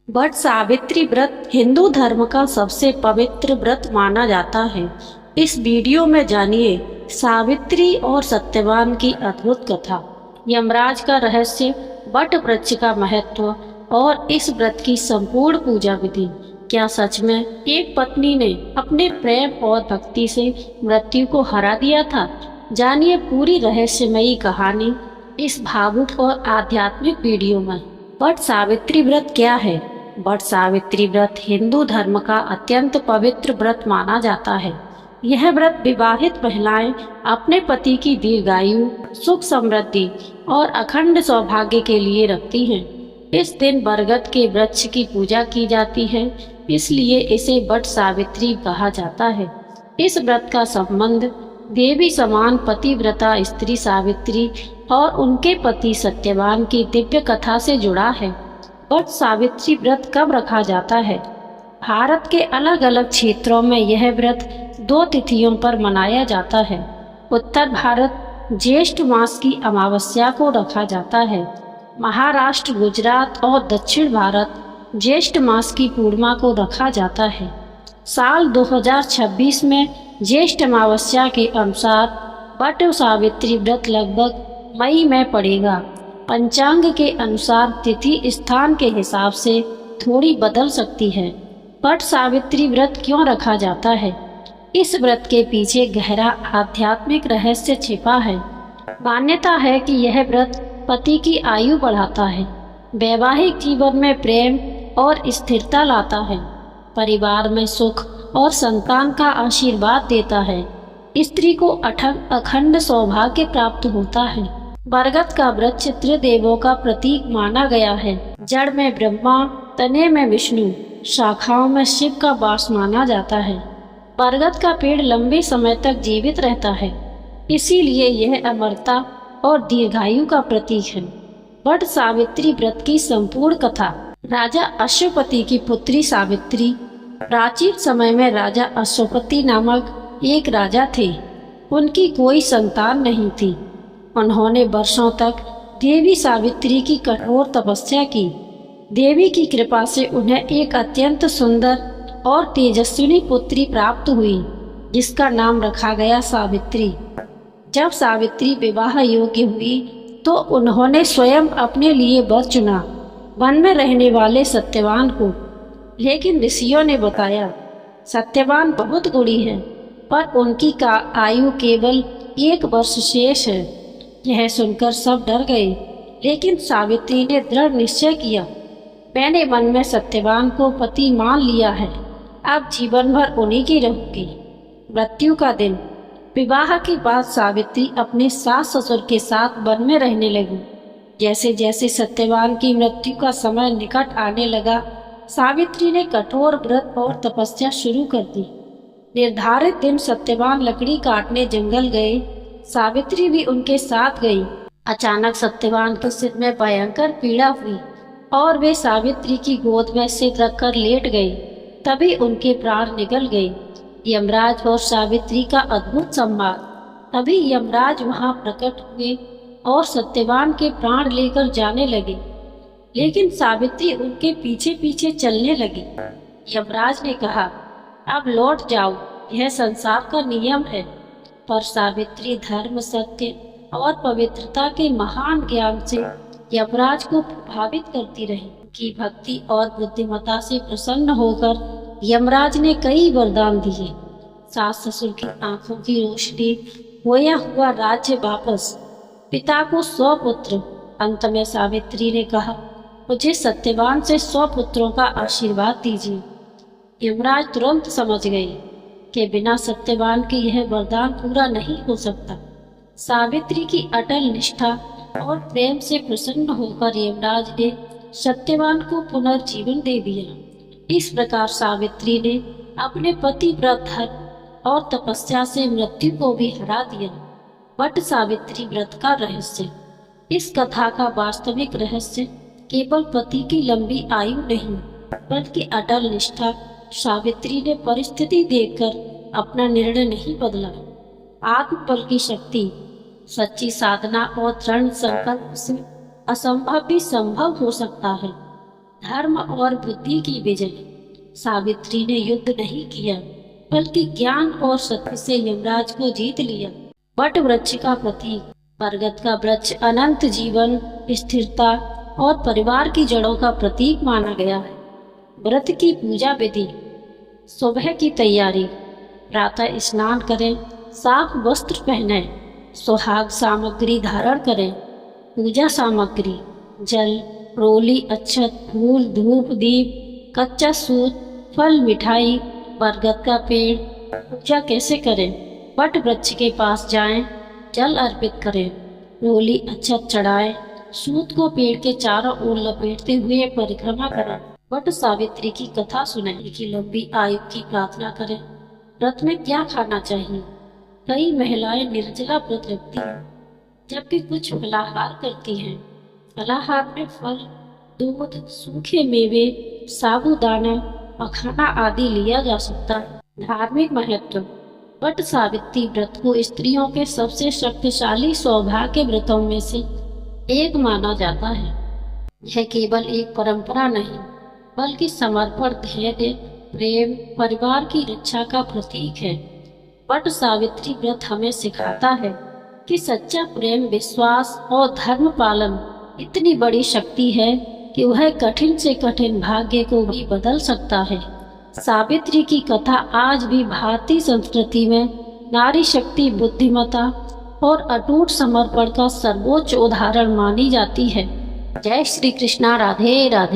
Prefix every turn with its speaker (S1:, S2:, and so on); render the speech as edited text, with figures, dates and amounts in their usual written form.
S1: वट सावित्री व्रत हिंदू धर्म का सबसे पवित्र व्रत माना जाता है। इस वीडियो में जानिए सावित्री और सत्यवान की अद्भुत कथा, यमराज का रहस्य, वट वृक्ष का महत्व और इस व्रत की संपूर्ण पूजा विधि। क्या सच में एक पत्नी ने अपने प्रेम और भक्ति से मृत्यु को हरा दिया था? जानिए पूरी रहस्यमयी कहानी इस भावुक और आध्यात्मिक वीडियो में। वट सावित्री व्रत क्या है? वट सावित्री व्रत हिंदू धर्म का अत्यंत पवित्र व्रत माना जाता है। यह व्रत विवाहित महिलाएं अपने पति की दीर्घायु, सुख समृद्धि और अखंड सौभाग्य के लिए रखती हैं। इस दिन बरगद के वृक्ष की पूजा की जाती है, इसलिए इसे वट सावित्री कहा जाता है। इस व्रत का संबंध देवी समान पतिव्रता स्त्री सावित्री और उनके पति सत्यवान की दिव्य कथा से जुड़ा है। वट सावित्री व्रत कब रखा जाता है? भारत के अलग अलग क्षेत्रों में यह व्रत 2 तिथियों पर मनाया जाता है। उत्तर भारत ज्येष्ठ मास की अमावस्या को रखा जाता है। महाराष्ट्र, गुजरात और दक्षिण भारत ज्येष्ठ मास की पूर्णिमा को रखा जाता है। साल 2026 में ज्येष्ठ अमावस्या के अनुसार वट सावित्री व्रत लगभग मई में पड़ेगा। पंचांग के अनुसार तिथि स्थान के हिसाब से थोड़ी बदल सकती है। वट सावित्री व्रत क्यों रखा जाता है? इस व्रत के पीछे गहरा आध्यात्मिक रहस्य छिपा है। मान्यता है कि यह व्रत पति की आयु बढ़ाता है, वैवाहिक जीवन में प्रेम और स्थिरता लाता है, परिवार में सुख और संतान का आशीर्वाद देता है, स्त्री को अखंड सौभाग्य प्राप्त होता है। बरगद का वृक्ष त्रिदेवों का प्रतीक माना गया है। जड़ में ब्रह्मा, तने में विष्णु, शाखाओं में शिव का वास माना जाता है। बरगद का पेड़ लंबे समय तक जीवित रहता है, इसीलिए यह अमरता और दीर्घायु का प्रतीक है। वट सावित्री व्रत की संपूर्ण कथा। राजा अश्वपति की पुत्री सावित्री। प्राचीन समय में राजा अश्वपति नामक एक राजा थे। उनकी कोई संतान नहीं थी। उन्होंने वर्षों तक देवी सावित्री की कठोर तपस्या की। देवी की कृपा से उन्हें एक अत्यंत सुंदर और तेजस्विनी पुत्री प्राप्त हुई, जिसका नाम रखा गया सावित्री। जब सावित्री विवाह योग्य हुई तो उन्होंने स्वयं अपने लिए वर चुना, वन में रहने वाले सत्यवान को। लेकिन ऋषियों ने बताया सत्यवान बहुत गुणी है, पर उनकी का आयु केवल 1 वर्ष शेष है। यह सुनकर सब डर गए, लेकिन सावित्री ने दृढ़ निश्चय किया, मैंने मन में सत्यवान को पति मान लिया है, अब जीवन भर उन्हीं की रहूंगी। मृत्यु का दिन। विवाह के बाद सावित्री अपने सास ससुर के साथ वन में रहने लगी। जैसे जैसे सत्यवान की मृत्यु का समय निकट आने लगा, सावित्री ने कठोर व्रत और तपस्या शुरू कर दी। निर्धारित दिन सत्यवान लकड़ी काटने जंगल गए। सावित्री भी उनके साथ गई। अचानक सत्यवान के सिर में भयंकर पीड़ा हुई और वे सावित्री की गोद में सिर रखकर लेट गए। तभी उनके प्राण निकल गए। यमराज और सावित्री का अद्भुत संवाद। तभी यमराज वहां प्रकट हुए और सत्यवान के प्राण लेकर जाने लगे, लेकिन सावित्री उनके पीछे पीछे चलने लगी। यमराज ने कहा, अब लौट जाओ, यह संसार का नियम है। पर सावित्री धर्म, सत्य और पवित्रता के महान ज्ञान से यमराज को प्रभावित करती रही। उनकी भक्ति और बुद्धिमता से प्रसन्न होकर यमराज ने कई वरदान दिए। सास ससुर की आंखों की रोशनी, खोया हुआ राज्य वापस, पिता को 100 पुत्र। अंत में सावित्री ने कहा, मुझे सत्यवान से 100 पुत्रों का आशीर्वाद दीजिए। यमराज तुरंत समझ गए कि बिना सत्यवान के यह वरदान पूरा नहीं हो सकता। सावित्री की अटल निष्ठा और प्रेम से प्रसन्न होकर यमराज ने सत्यवान को पुनर्जीवन दे दिया। इस प्रकार सावित्री ने अपने पति व्रत धर्म और तपस्या से मृत्यु को भी हरा दिया। वट सावित्री व्रत का रहस्य। इस कथा का वास्तविक रहस्य केवल पति की लंबी आयु नहीं, बल्कि अटल निष्ठा। सावित्री ने परिस्थिति देखकर अपना निर्णय नहीं बदला। आत्मबल की शक्ति, सच्ची साधना और दृढ़ संकल्प से असंभव भी संभव हो सकता है। धर्म और बुद्धि की विजय। सावित्री ने युद्ध नहीं किया, बल्कि ज्ञान और सत्य से यमराज को जीत लिया। वट वृक्ष का प्रतीक। बरगद का वृक्ष अनंत जीवन, स्थिरता और परिवार की जड़ों का प्रतीक माना गया है। व्रत की पूजा विधि। सुबह की तैयारी। प्रातः स्नान करें, साफ वस्त्र पहनें, सुहाग सामग्री धारण करें। पूजा सामग्री: जल, रोली, अक्षत, फूल, धूप, दीप, कच्चा सूत, फल, मिठाई, बरगद का पेड़। पूजा कैसे करें? वट वृक्ष के पास जाएं, जल अर्पित करें, रोली अक्षत चढ़ाएं, सूत को पेड़ के चारों ओर लपेटते हुए परिक्रमा करें। वट सावित्री की कथा सुनें, की लंबी आयु की प्रार्थना करें। व्रत में क्या खाना चाहिए? कई महिलाएं निर्जला व्रत रखती हैं, जबकि कुछ फलाहार करती हैं। फलाहार में फल, दूध, सूखे मेवे, साबूदाना, मखाना आदि लिया जा सकता है। धार्मिक महत्व। वट सावित्री व्रत को स्त्रियों के सबसे शक्तिशाली सौभाग्य व्रतों में से एक माना जाता है। यह केवल एक परंपरा नहीं, बल्कि समर्पण, धैर्य, प्रेम, परिवार की रक्षा का प्रतीक है। वट सावित्री व्रत हमें सिखाता है कि सच्चा प्रेम, विश्वास और धर्म पालन इतनी बड़ी शक्ति है कि वह कठिन से कठिन भाग्य को भी बदल सकता है। सावित्री की कथा आज भी भारतीय संस्कृति में नारी शक्ति, बुद्धिमत्ता और अटूट समर्पण का सर्वोच्च उदाहरण मानी जाती है। जय श्री कृष्णा। राधे राधे।